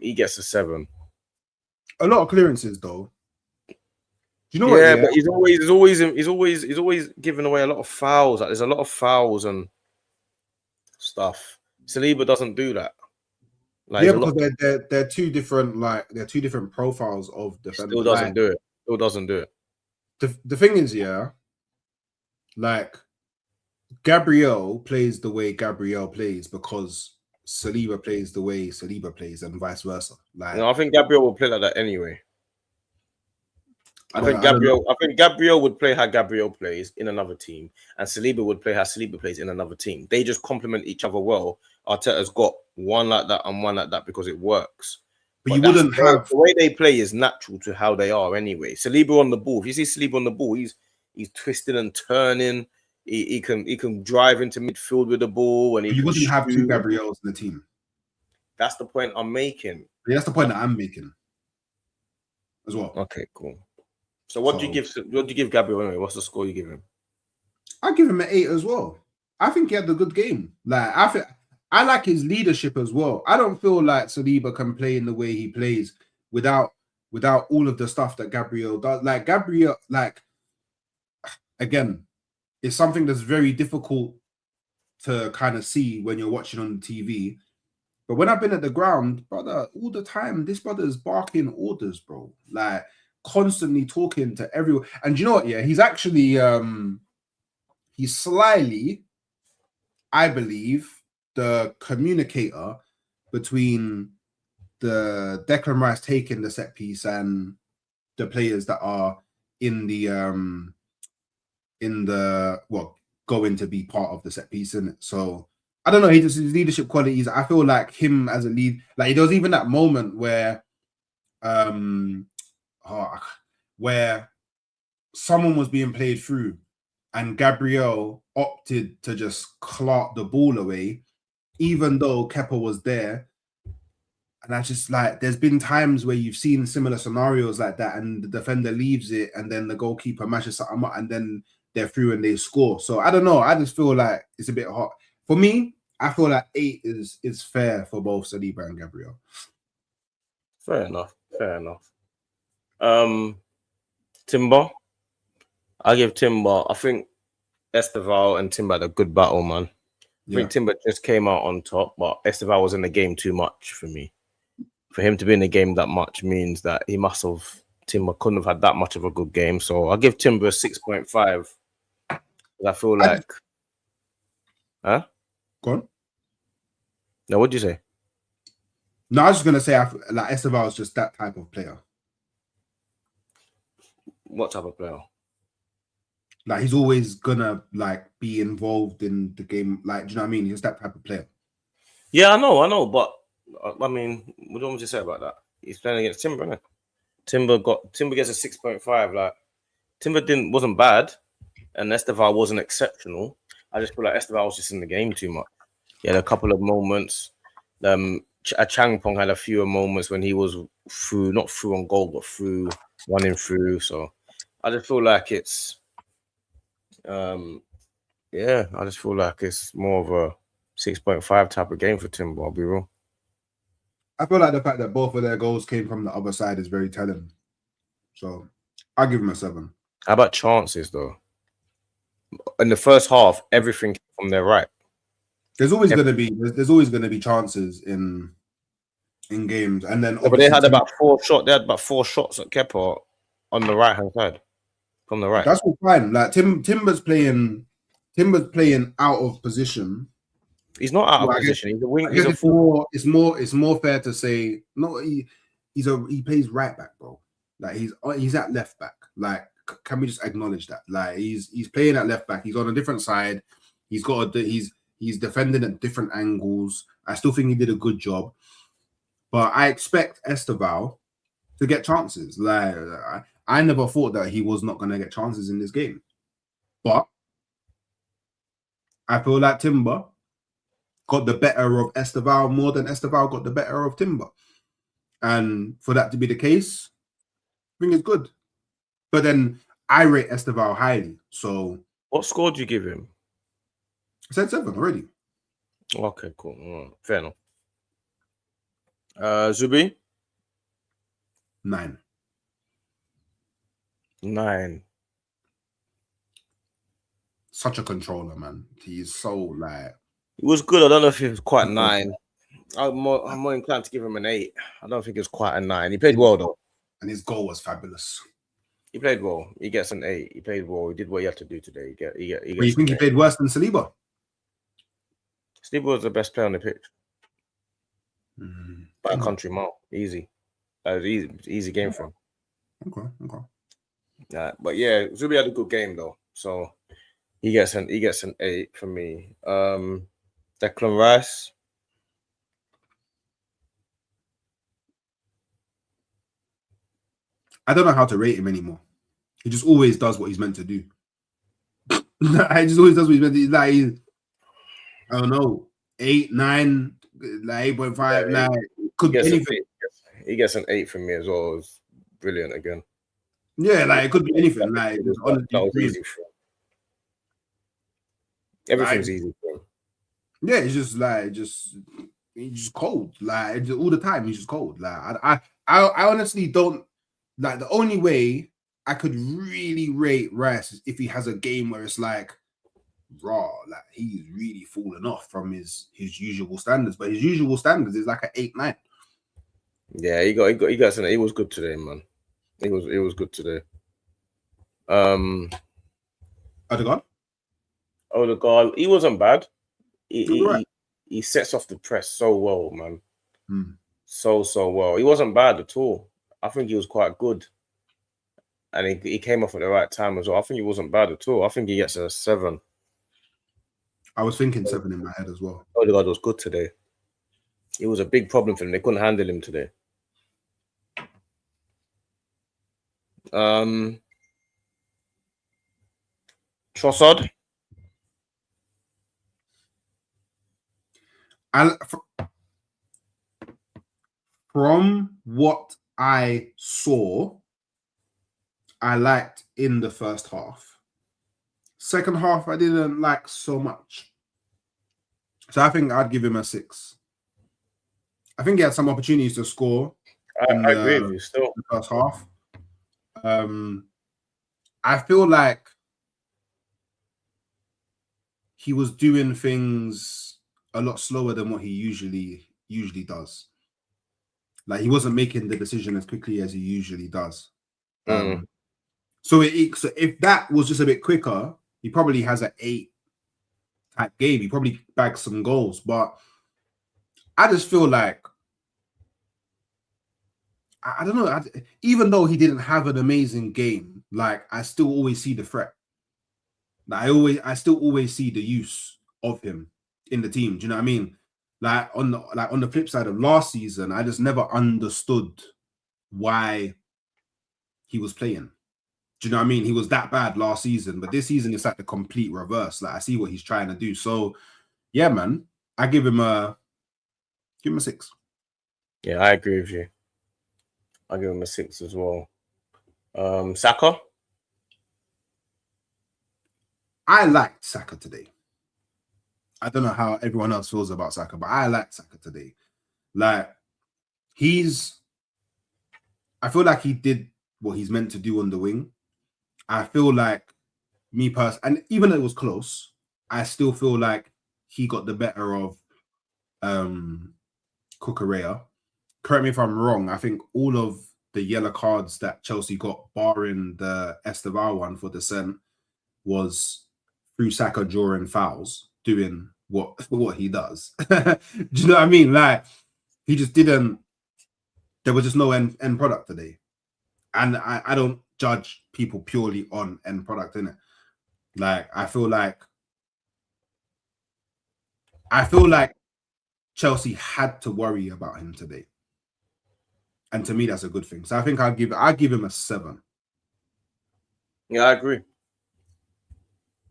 He gets a 7. A lot of clearances, though. Do you know what? Yeah, but he's always giving away a lot of fouls. Like, there's a lot of fouls and stuff. Saliba doesn't do that. Like, yeah, because they're two different profiles of defenders. Still doesn't do it. Still doesn't do it. The thing is, yeah, like Gabriel plays the way Gabriel plays because Saliba plays the way Saliba plays, and vice versa. Like, I think Gabriel will play like that anyway. I think Gabriel would play how Gabriel plays in another team, and Saliba would play how Saliba plays in another team. They just complement each other well. Arteta's got one like that and one like that because it works. But you wouldn't have the way they play is natural to how they are anyway. Saliba on the ball. If you see Saliba on the ball, he's twisting and turning. He can drive into midfield with the ball, and you wouldn't have two Gabriels in the team. That's the point I'm making. Yeah, that's the point that I'm making as well. Okay, cool. So what do you give Gabriel anyway? What's the score you give him? I give him an 8 as well. I think he had a good game. Like I like his leadership as well. I don't feel like Saliba can play in the way he plays without all of the stuff that Gabriel does. Like Gabriel, like again, it's something that's very difficult to kind of see when you're watching on the TV. But when I've been at the ground, brother, all the time, this brother is barking orders, bro. Like constantly talking to everyone. And you know what? Yeah, he's actually he's slyly, I believe, the communicator between the Declan Rice taking the set piece and the players that are in the going to be part of the set piece, isn't it? So I don't know, his leadership qualities. I feel like him as a lead, like there was even that moment where where someone was being played through and Gabriel opted to just clock the ball away, even though Kepa was there. And I just like, there's been times where you've seen similar scenarios like that, and the defender leaves it, and then the goalkeeper mashes something up, and then they're through and they score. So I don't know. I just feel like it's a bit hot. For me, I feel like 8 is fair for both Saliba and Gabriel. Fair enough. Timber. I give Timber. I think Esteval and Timber had a good battle, man. I think Timber just came out on top, but Esteval was in the game too much for me. For him to be in the game that much means that Timber couldn't have had that much of a good game. So I'll give Timber a 6.5. I feel like... Huh? Go on. No, what'd you say? No, I was just going to say, like Esteval is just that type of player. What type of player? Like he's always gonna like be involved in the game. Like, do you know what I mean? He's that type of player. Yeah, I know. But I mean, what do you want me to say about that? He's playing against Timber, isn't it? Timber gets a 6.5. Like Timber wasn't bad, and Esteval wasn't exceptional. I just feel like Esteval was just in the game too much. He had a couple of moments. Changpong had a few moments when he was through, not through on goal, but through running through. So I just feel like it's, I just feel like it's more of a 6.5 type of game for Timber. I'll be real. I feel like the fact that both of their goals came from the other side is very telling. So I'll give him a 7. How about chances though? In the first half, everything came from their right. There's always going to be chances in games, and then but they had about 4 shots. They had about 4 shots at Kepa on the right hand side, from the right. That's all fine. Like Timber's playing out of position. He's not out of position. He's a wing. It's more fair to say no. He plays right back, bro. Like he's at left back. Like, can we just acknowledge that? Like he's playing at left back. He's on a different side. He's defending at different angles. I still think he did a good job, but I expect Esteval to get chances. Like I never thought that he was not going to get chances in this game, but I feel like Timber got the better of Esteval more than Esteval got the better of Timber, and for that to be the case, I think it's good. But then I rate Esteval highly. So what score do you give him? I said 7 already. Okay, cool. Fair enough. Zubi? 9. 9. Such a controller, man. He's so like... It was good. I don't know if it was quite 9. I'm more inclined to give him an 8. I don't think it was quite a 9. He played well, though. And his goal was fabulous. He played well. He gets an 8. He played well. He did what he had to do today. But you think he played worse than Saliba? Saliba was the best player on the pitch. By a country mile. Easy. That was easy game for him. Okay. But yeah, Zubi had a good game though, so he gets an 8 from me. Declan Rice. I don't know how to rate him anymore. He just always does what he's meant to do. He just always does what he's meant to do. Like, I don't know, 8, 9, like 8.5, Yeah, like could be anything. He gets an 8 from me as well. It was brilliant again. Yeah, like it could be anything. Like that was easy for him. Everything's easy for him. Yeah, it's just like he's just cold. Like all the time, he's just cold. Like I honestly don't like. The only way I could really rate Rice is if he has a game where it's like raw, like he's really fallen off from his usual standards. But his usual standards is like an 8, 9. Yeah, he got something. He was good today, man. He was good today. Odegaard, he wasn't bad. right. He sets off the press so well, man. Hmm. So well. He wasn't bad at all. I think he was quite good. And he came off at the right time as well. I think he wasn't bad at all. I think he gets a 7. I was thinking 7 in my head as well. Odegaard was good today. It was a big problem for them. They couldn't handle him today. Trossard. From what I saw, I liked in the first half. Second half, I didn't like so much. So I think I'd give him a 6. I think he had some opportunities to score. I agree with you still. The first half. I feel like he was doing things a lot slower than what he usually does. Like he wasn't making the decision as quickly as he usually does. So if that was just a bit quicker, he probably has an 8 type game. He probably bags some goals, but I just feel like I don't know. Even though he didn't have an amazing game, like I still always see the threat. Like I still always see the use of him in the team. Do you know what I mean? Like on the flip side of last season, I just never understood why he was playing. Do you know what I mean? He was that bad last season, but this season it's like the complete reverse. Like I see what he's trying to do. So yeah, man, I give him a 6. Yeah, I agree with you. I give him a 6 as well. Saka. I liked Saka today. I don't know how everyone else feels about Saka, but I liked Saka today. Like I feel like he did what he's meant to do on the wing. I feel like me personally, and even though it was close, I still feel like he got the better of Cucurella. Correct me if I'm wrong. I think all of the yellow cards that Chelsea got, barring the Esteval one for dissent, was through Saka drawing fouls, doing what he does. Do you know what I mean? Like he just didn't. There was just no end product today, and I don't judge people purely on end product, innit? Like I feel like Chelsea had to worry about him today. And to me, that's a good thing. So I think I'll give him a 7. Yeah, I agree.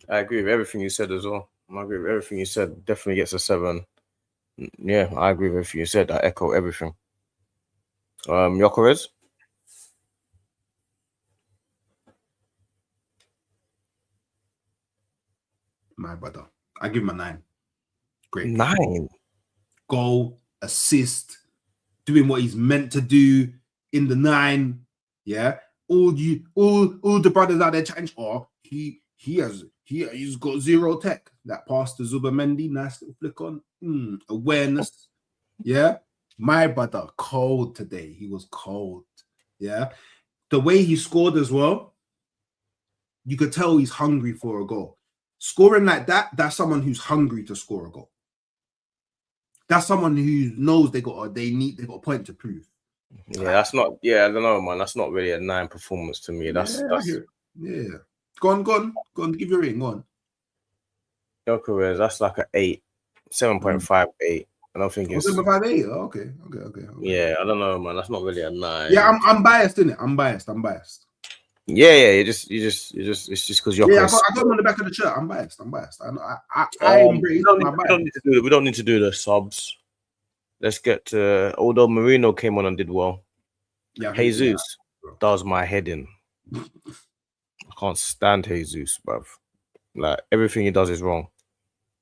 I agree with everything you said as well. I agree with everything you said. Definitely gets a 7. Yeah, I agree with everything you said. I echo everything. Gyökeres. My brother. I give him a 9. Great. 9. Goal, assist, doing what he's meant to do in the 9. Yeah. All the brothers out there chatting, he's got 0 tech. That pass to Zubamendi, nice little flick on. Awareness. Yeah. My brother, cold today. He was cold. Yeah. The way he scored as well, you could tell he's hungry for a goal. Scoring like that, that's someone who's hungry to score a goal. That's someone who knows they got a point to prove. Yeah, that's not. Yeah, I don't know, man. That's not really a 9 performance to me. Yeah, That's I hear it. Yeah. Go on. Give your rating. Go on. your careers. That's like a 8, 7.58. I don't think Oh, it's. 7.58. Oh, okay. Yeah, I don't know, man. That's not really a 9. Yeah, I'm biased, innit? I'm biased. Yeah. It's just because your Yeah, career. I got him on the back of the shirt. I'm biased. I We embrace don't my need. We bias. don't need to do. We don't need to do the subs. Let's get to. Although Marino came on and did well. Yeah, Jesus does my head in. I can't stand Jesus, bruv. Like everything he does is wrong.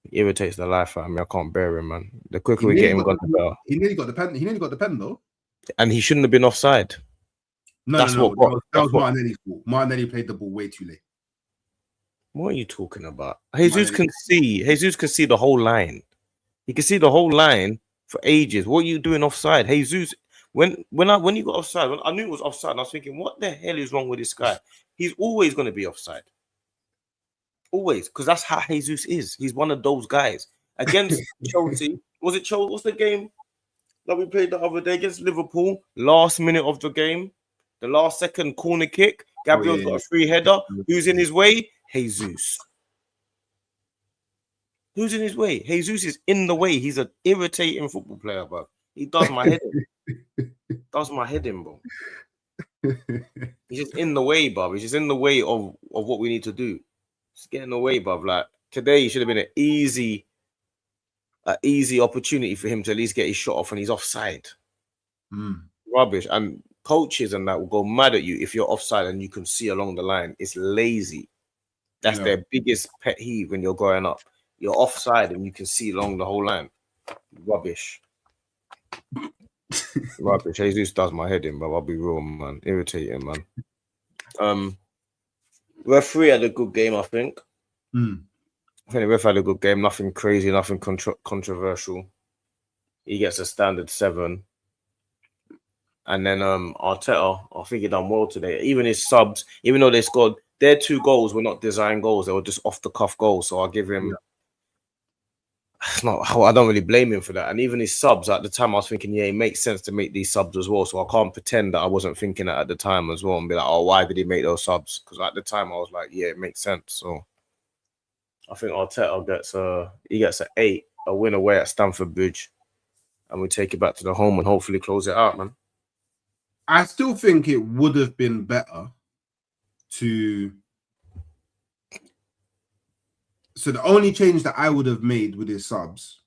He irritates the life out of me. I can't bear him, man. The quicker we get him gone, the better. He nearly got the pen. He nearly got the pen though. And he shouldn't have been offside. No. That That was Martinelli's fault. Martinelli played the ball way too late. What are you talking about? Jesus can see the whole line. He can see the whole line for ages. What are you doing offside? Jesus, when you got offside, when I knew it was offside, and I was thinking, what the hell is wrong with this guy? He's always going to be offside. Always, because that's how Jesus is. He's one of those guys. Against Chelsea, was it Chelsea? What's the game that we played the other day against Liverpool? Last minute of the game, the last second corner kick. Gabriel's got a free header. Who's in his way? Jesus. Who's in his way? Jesus is in the way. He's an irritating football player, bro. He does my head in. Does my head in, bro. He's just in the way, bro. He's just in the way of what we need to do. Just get in the way, bro. Like today should have been an easy opportunity for him to at least get his shot off, and he's offside. Rubbish. And coaches and that will go mad at you if you're offside and you can see along the line. It's lazy. That's their biggest pet peeve when you're growing up. You're offside and you can see along the whole line. Rubbish. Rubbish. Jesus does my head in, but I'll be real, man. Irritating, man. Referee had a good game, I think. I think the ref had a good game. Nothing crazy, nothing controversial. He gets a standard 7. And then Arteta, I think he done well today. Even his subs, even though they scored, their 2 goals were not design goals. They were just off the cuff goals. So I'll give him. I don't really blame him for that. And even his subs at the time, I was thinking, yeah, it makes sense to make these subs as well. So I can't pretend that I wasn't thinking that at the time as well and be like, oh, why did he make those subs? Because at the time I was like, yeah, it makes sense. So I think Arteta gets an 8, a win away at Stamford Bridge, and we take it back to the home and hopefully close it out, man. I still think it would have been better to. So the only change that I would have made with his subs,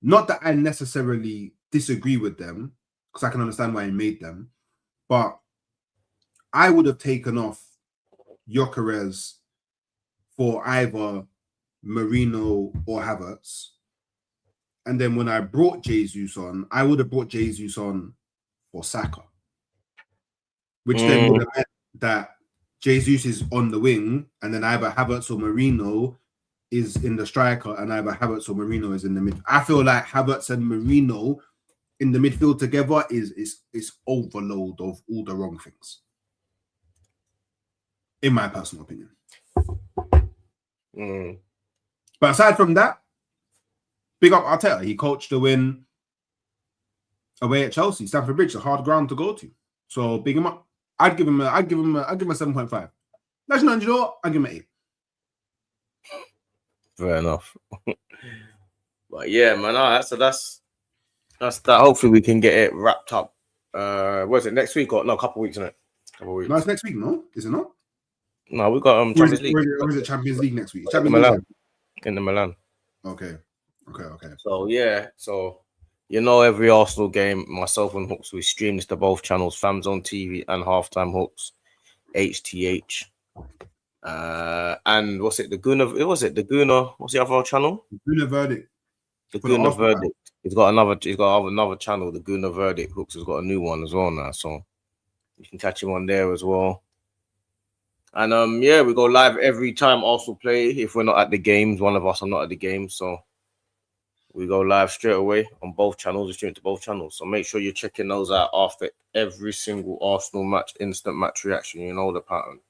not that I necessarily disagree with them, because I can understand why he made them, but I would have taken off Gyökeres for either Marino or Havertz. And then when I brought Jesus on, I would have brought Jesus on for Saka. Which then would have meant that Jesus is on the wing, and then either Havertz or Marino is in the striker, and either Havertz or Marino is in the mid. I feel like Havertz and Marino in the midfield together is overload of all the wrong things, in my personal opinion. But aside from that, big up Arteta. He coached the win away at Chelsea. Stamford Bridge, a hard ground to go to. So big him up. I'd give him a 7.5. National, you know, I'd give him an 8. Fair enough. But yeah, man, so that's that. Hopefully we can get it wrapped up. Was it next week or no? A couple of weeks, isn't it? No, it's next week. No, is it not? No, we got Champions League. Or is it Champions League next week? In the Milan. Okay. So yeah, you know, every Arsenal game, myself and Hooks, we stream this to both channels, FamZone TV and Halftime Hooks, HTH. And what's it? The Guna? What's the other channel? The Guna Verdict. The Guna Verdict. He's got another channel. The Guna Verdict. Hooks has got a new one as well now, so you can catch him on there as well. And yeah, we go live every time Arsenal play. If we're not at the games, one of us are not at the game, so we go live straight away on both channels. We stream to both channels, so make sure you're checking those out after every single Arsenal match. Instant match reaction. You know the pattern.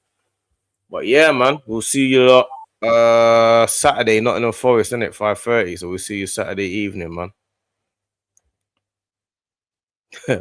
But yeah, man, we'll see you Saturday, Nottingham Forest, isn't it? 5:30. So we'll see you Saturday evening, man.